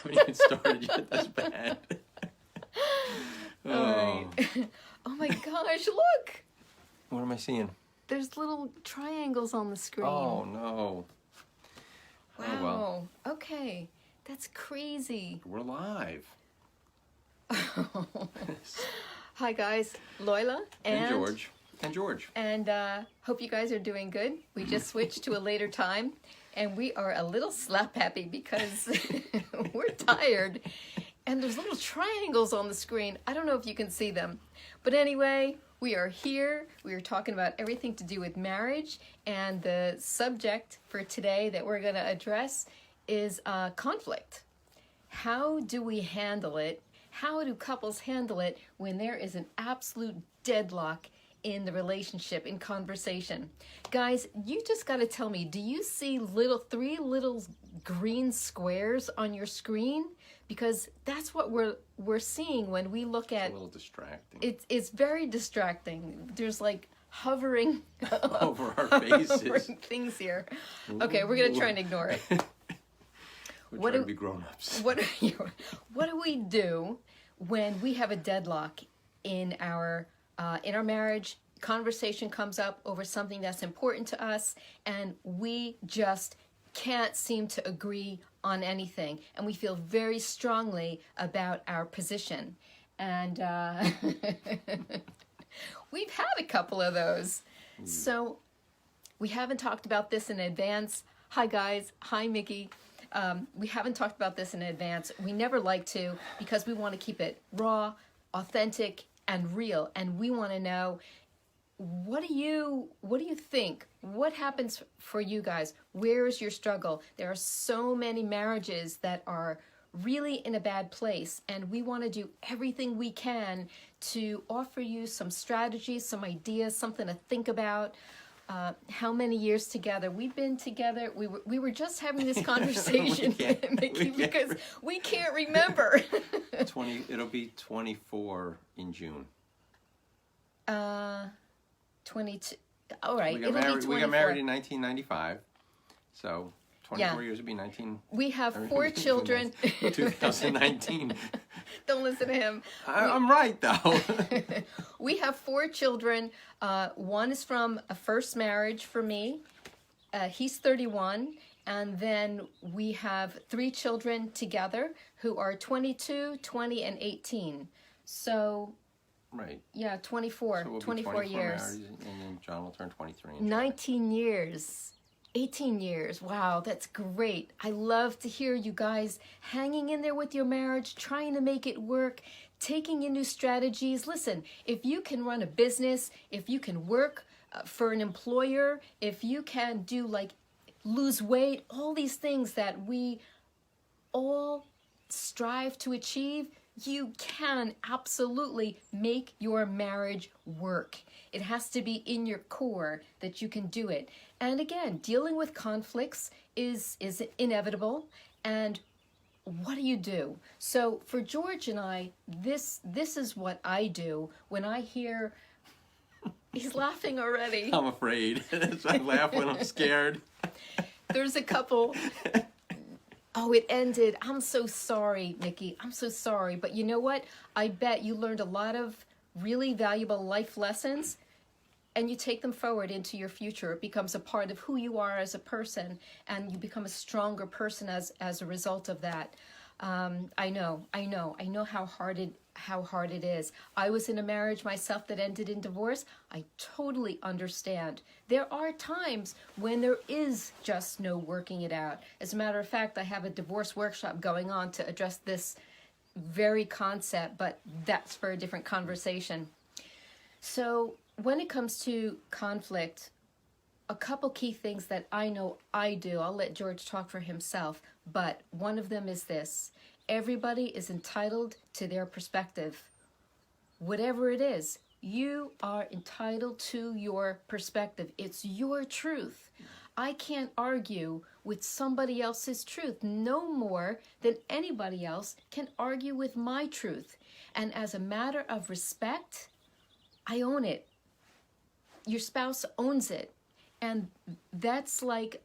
haven't even started yet. That's bad. All right. Oh my gosh, look! What am I seeing? There's little triangles on the screen. Oh, no. Wow. Oh, well. Okay. That's crazy. We're live. Hi guys, Loila And George. And George. And hope you guys are doing good. We just switched to a later time and we are a little slap happy because we're tired. And there's little triangles on the screen. I don't know if you can see them. But anyway, we are here. We are talking about everything to do with marriage. And the subject for today that we're going to address is conflict. How do we handle it? How do couples handle it when there is an absolute deadlock in the relationship, in conversation? Guys, you just got to tell me, do you see three little green squares on your screen? Because that's what we're seeing when we look at... It's a little distracting. It's very distracting. There's like hovering over our faces. Hovering things here. Okay, we're going to try and ignore it. We're trying to be grown-ups. What do we do when we have a deadlock in our marriage? Conversation comes up over something that's important to us, and we just can't seem to agree on anything, and we feel very strongly about our position. And we've had a couple of those. So we haven't talked about this in advance. Hi guys. Hi Mickey. We haven't talked about this in advance. We never like to because we want to keep it raw, authentic, and real. And we want to know, what do you think? What happens for you guys? Where is your struggle? There are so many marriages that are really in a bad place, and we want to do everything we can to offer you some strategies, some ideas, something to think about. How many years together? We've been together. We were just having this conversation, Mickey, because we can't remember. It'll be 24 in June. 22. All right. We got married in 1995, so 24 years would be 19. We have 4 children. 2019. Don't listen to him. I'm right, though. We have 4 children. One is from a first marriage for me. He's 31. And then we have 3 children together who are 22, 20, and 18. So, right. Yeah, 24. So we'll 24 years. Married, and then John will turn 23. 19 years. 18 years. Wow, that's great. I love to hear you guys hanging in there with your marriage, trying to make it work, taking in new strategies. Listen, if you can run a business, if you can work for an employer, if you can do lose weight, all these things that we all strive to achieve, you can absolutely make your marriage work. It has to be in your core that you can do it. And again, dealing with conflicts is inevitable. And what do? So for George and I, this is what I do when I hear... He's laughing already. I'm afraid. I laugh when I'm scared. There's a couple... Oh, it ended. I'm so sorry, Mickey. I'm so sorry. But you know what? I bet you learned a lot of really valuable life lessons, and you take them forward into your future. It becomes a part of who you are as a person, and you become a stronger person as a result of that. I know how hard it is. I was in a marriage myself that ended in divorce. I totally understand. There are times when there is just no working it out. As a matter of fact, I have a divorce workshop going on to address this very concept, but that's for a different conversation. So when it comes to conflict, a couple key things that I know I do, I'll let George talk for himself, but one of them is this: everybody is entitled to their perspective. Whatever it is, you are entitled to your perspective. It's your truth. I can't argue with somebody else's truth no more than anybody else can argue with my truth. And as a matter of respect, I own it. Your spouse owns it. And that's like,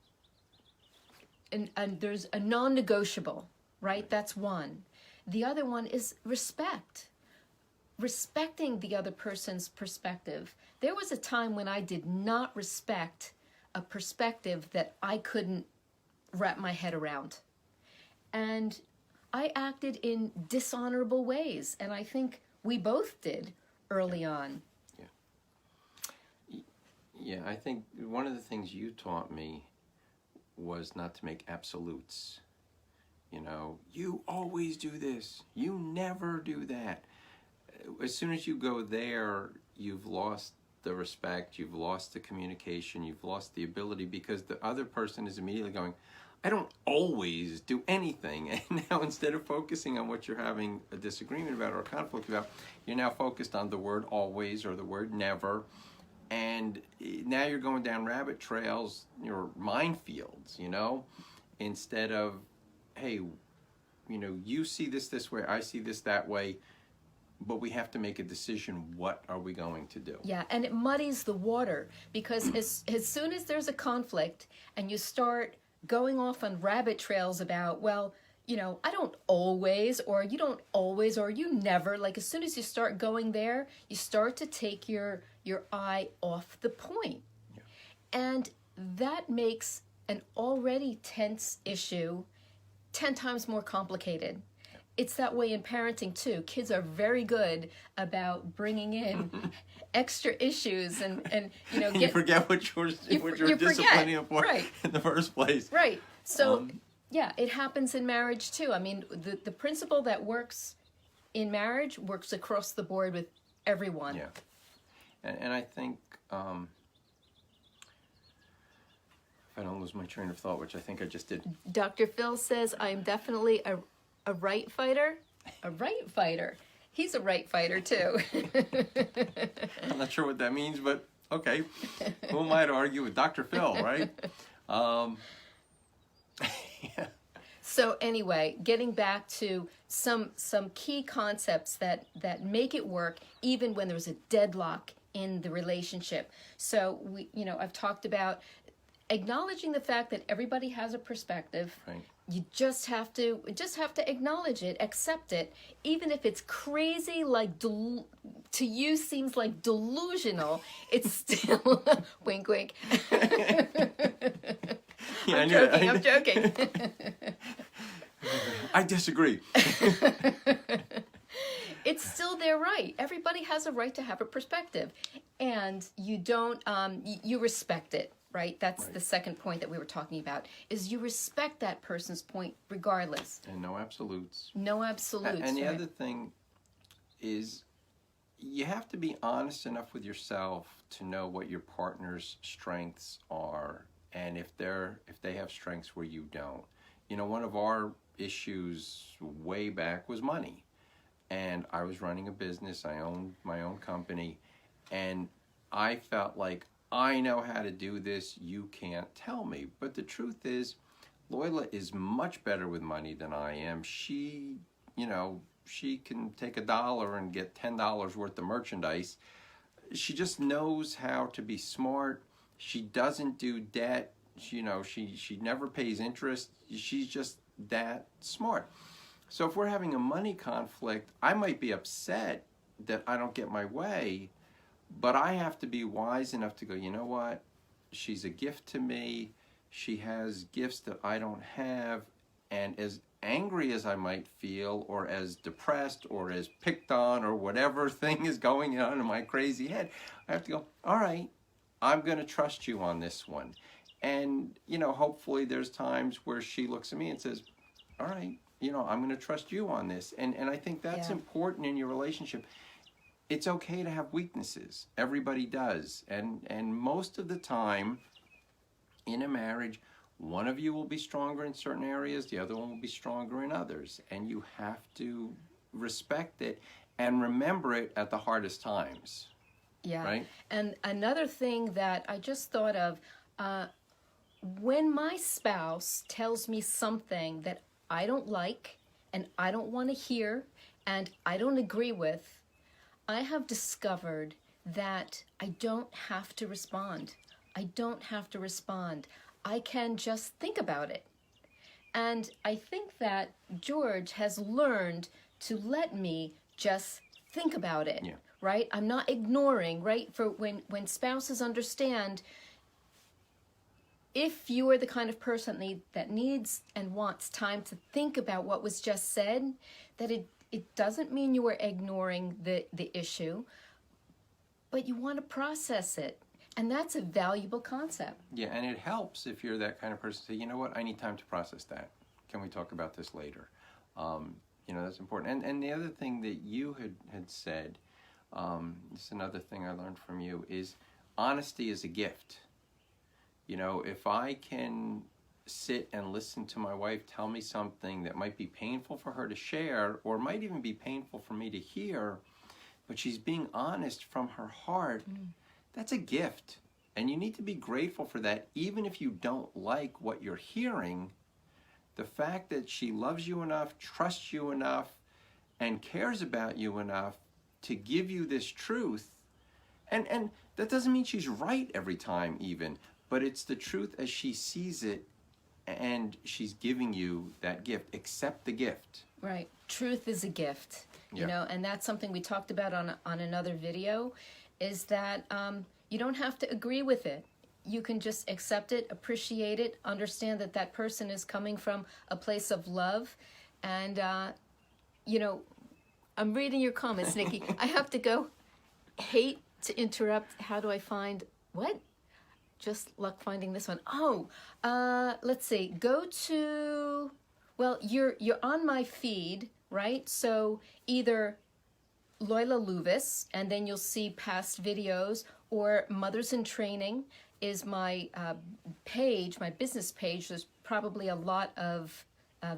and there's a non-negotiable. right? That's one. The other one is respect. Respecting the other person's perspective. There was a time when I did not respect a perspective that I couldn't wrap my head around. And I acted in dishonorable ways, and I think we both did early on. Yeah, I think one of the things you taught me was not to make absolutes. You know, you always do this. You never do that. As soon as you go there, you've lost the respect, you've lost the communication, you've lost the ability, because the other person is immediately going, I don't always do anything. And now instead of focusing on what you're having a disagreement about or a conflict about, you're now focused on the word always or the word never. And now you're going down rabbit trails, your minefields, you know, instead of, hey, you know, you see this way, I see this that way, but we have to make a decision. What are we going to do? Yeah, and it muddies the water, because as soon as there's a conflict and you start going off on rabbit trails about, well, you know, I don't always, or you don't always, or you never, like as soon as you start going there, you start to take your eye off the point. Yeah. And that makes an already tense issue 10 times more complicated. Yeah. It's that way in parenting too. Kids are very good about bringing in extra issues and you know, you forget what you're disciplining them for, right, in the first place. Right. So yeah, it happens in marriage too. I mean, the principle that works in marriage works across the board with everyone. Yeah. And I think, if I don't lose my train of thought, which I think I just did. Dr. Phil says, I am definitely a right fighter. A right fighter. He's a right fighter too. I'm not sure what that means, but okay. Who am I to argue with Dr. Phil, right? Yeah. So anyway, getting back to some key concepts that make it work even when there's a deadlock in the relationship. So I've talked about acknowledging the fact that everybody has a perspective. Right. You just have to acknowledge it, accept it, even if it's crazy, like to you seems like delusional. It's still wink, wink. Yeah, I'm joking. I disagree. It's still their right. Everybody has a right to have a perspective, and you don't. You respect it, right? That's right. The second point that we were talking about, is you respect that person's point regardless. And no absolutes. No absolutes. And the right? other thing is, you have to be honest enough with yourself to know what your partner's strengths are, and if they have strengths where you don't. You know, one of our issues way back was money. And I was running a business, I owned my own company, and I felt like, I know how to do this, you can't tell me. But the truth is, Loyola is much better with money than I am. She can take $1 and get $10 worth of merchandise. She just knows how to be smart. She doesn't do debt. She never pays interest. She's just that smart. So if we're having a money conflict, I might be upset that I don't get my way, but I have to be wise enough to go, you know what? She's a gift to me. She has gifts that I don't have. And as angry as I might feel, or as depressed, or as picked on, or whatever thing is going on in my crazy head, I have to go, all right, I'm going to trust you on this one. And, hopefully there's times where she looks at me and says, all right, I'm going to trust you on this. And I think that's important in your relationship. It's okay to have weaknesses. Everybody does. And most of the time in a marriage, one of you will be stronger in certain areas, the other one will be stronger in others. And you have to respect it and remember it at the hardest times. Yeah. Right? And another thing that I just thought of, when my spouse tells me something that I don't like and I don't want to hear and I don't agree with, I have discovered that I don't have to respond. I don't have to respond. I can just think about it. And I think that George has learned to let me just think about it, Yeah. right? I'm not ignoring, right? For when spouses understand, if you are the kind of person that needs and wants time to think about what was just said, that it doesn't mean you are ignoring the issue, but you want to process it. And that's a valuable concept. Yeah, and it helps if you're that kind of person. Say, you know what, I need time to process that. Can we talk about this later? That's important. And the other thing that you had said, this is another thing I learned from you, is honesty is a gift. If I can sit and listen to my wife tell me something that might be painful for her to share, or might even be painful for me to hear, but she's being honest from her heart, that's a gift. And you need to be grateful for that, even if you don't like what you're hearing. The fact that she loves you enough, trusts you enough, and cares about you enough to give you this truth. And that doesn't mean she's right every time even, but it's the truth as she sees it, and she's giving you that gift. Accept the gift. Right. Truth is a gift, Yeah. and that's something we talked about on another video, is that you don't have to agree with it. You can just accept it, appreciate it, understand that that person is coming from a place of love. And, I'm reading your comments, Nikki. I have to go. Hate to interrupt. How do I find what? Just luck finding this one. Oh, let's see. Go to, well, you're on my feed, right? So either Loyola Luvis, and then you'll see past videos, or Mothers in Training is my page, my business page. There's probably a lot of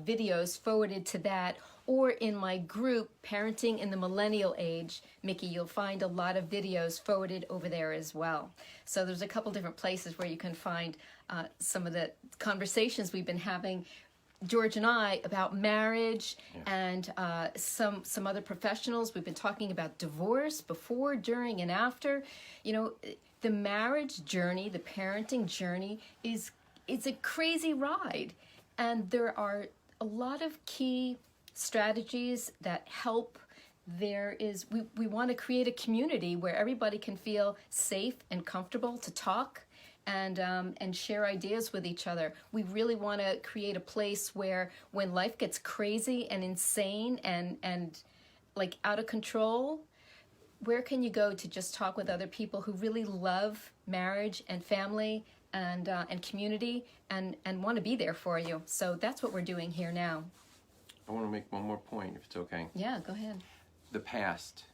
videos forwarded to that, or in my group, Parenting in the Millennial Age, Mickey, you'll find a lot of videos forwarded over there as well. So there's a couple different places where you can find some of the conversations we've been having, George and I, about marriage, and some other professionals. We've been talking about divorce before, during, and after. The marriage journey, the parenting journey is a crazy ride. And there are a lot of key strategies that help. We want to create a community where everybody can feel safe and comfortable to talk and share ideas with each other. We really want to create a place where when life gets crazy and insane and like out of control, where can you go to just talk with other people who really love marriage and family and community and want to be there for you? So that's what we're doing here now. I want to make one more point, if it's okay. Yeah, go ahead. The past.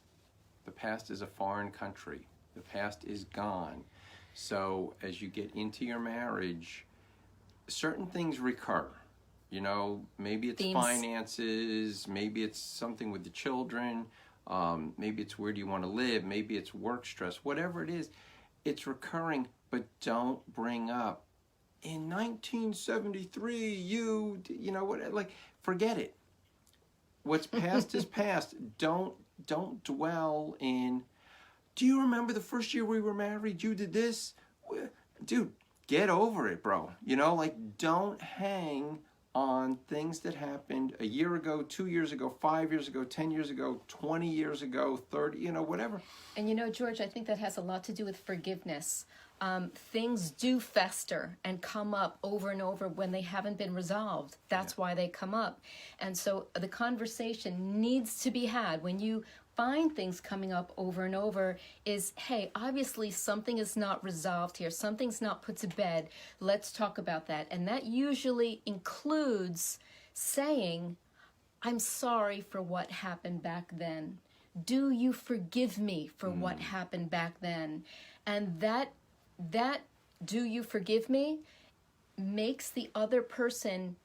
The past is a foreign country. The past is gone. So as you get into your marriage, certain things recur. Maybe it's Themes. finances, maybe it's something with the children, maybe it's where do you want to live, maybe it's work stress, whatever it is, it's recurring. But don't bring up, in 1973, forget it. What's past is past. Don't dwell in, do you remember the first year we were married? You did this? Dude, get over it, bro. Don't hang on things that happened a year ago, 2 years ago, 5 years ago, 10 years ago, 20 years ago, 30, whatever. And George, I think that has a lot to do with forgiveness. Things do fester and come up over and over when they haven't been resolved. That's why they come up. And so the conversation needs to be had when you find things coming up over and over is, hey, obviously something is not resolved here. Something's not put to bed. Let's talk about that. And that usually includes saying, I'm sorry for what happened back then. Do you forgive me for what happened back then? And that do you forgive me makes the other person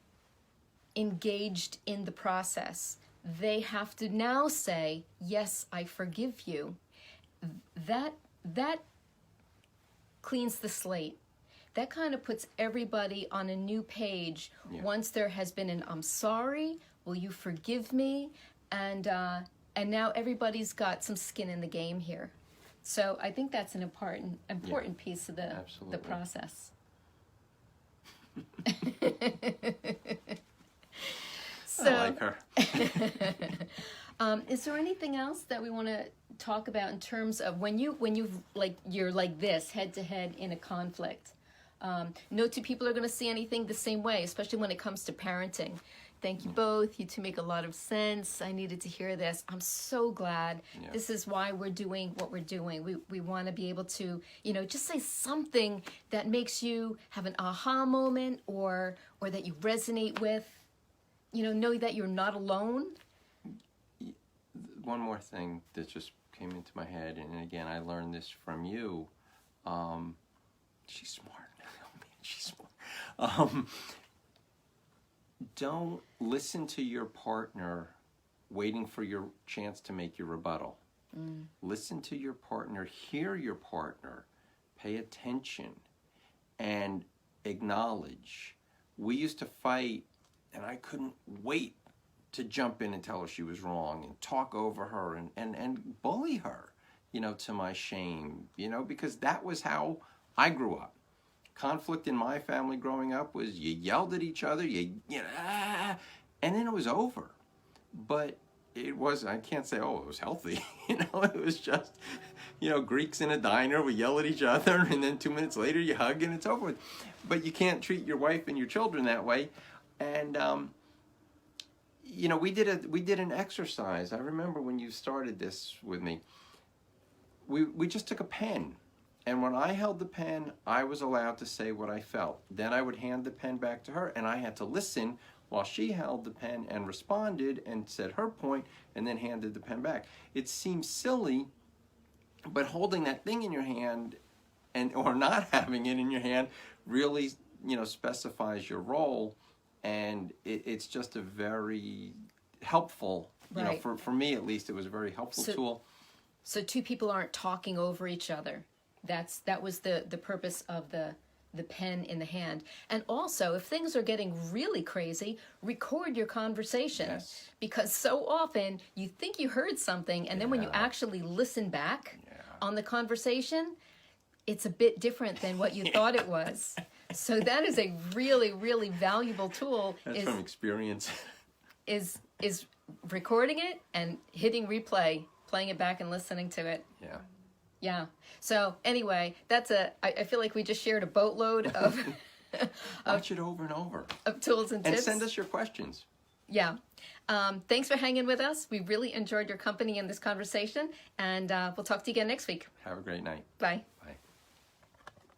engaged in the process. They have to now say, yes, I forgive you. That cleans the slate. That kind of puts everybody on a new page. Once there has been an I'm sorry, will you forgive me? And now everybody's got some skin in the game here. So I think that's an important piece of the process. So, I like her. Is there anything else that we want to talk about in terms of when you're like this head to head in a conflict? No two people are going to see anything the same way, especially when it comes to parenting. Thank you both. You two make a lot of sense. I needed to hear this. I'm so glad. Yeah. This is why we're doing what we're doing. We want to be able to, just say something that makes you have an aha moment or that you resonate with. Know that you're not alone. One more thing that just came into my head, and again, I learned this from you. She's smart. Oh man, she's smart. Don't listen to your partner waiting for your chance to make your rebuttal. Listen to your partner, hear your partner, pay attention, and acknowledge. We used to fight, and I couldn't wait to jump in and tell her she was wrong and talk over her and bully her, to my shame, because that was how I grew up. Conflict in my family growing up was you yelled at each other, and then it was over. But it was, I can't say, it was healthy. It was just, Greeks in a diner, we yell at each other, and then 2 minutes later you hug and it's over with. But you can't treat your wife and your children that way. And, we did an exercise. I remember when you started this with me, we just took a pen. And when I held the pen, I was allowed to say what I felt. Then I would hand the pen back to her, and I had to listen while she held the pen and responded and said her point, and then handed the pen back. It seems silly, but holding that thing in your hand or not having it in your hand really, specifies your role, and it's just a very helpful, Right. For me at least, it was a very helpful tool. So two people aren't talking over each other. That was the purpose of the pen in the hand. And also, if things are getting really crazy, record your conversation. Yes. Because so often you think you heard something, and then when you actually listen back on the conversation, it's a bit different than what you thought it was. So that is a really, really valuable tool. That's from experience. Is recording it and hitting replay, playing it back and listening to it. Yeah. Yeah. So anyway, I feel like we just shared a boatload of Watch it over and over. of tools and tips. And send us your questions. Yeah. Thanks for hanging with us. We really enjoyed your company in this conversation, and we'll talk to you again next week. Have a great night. Bye. Bye.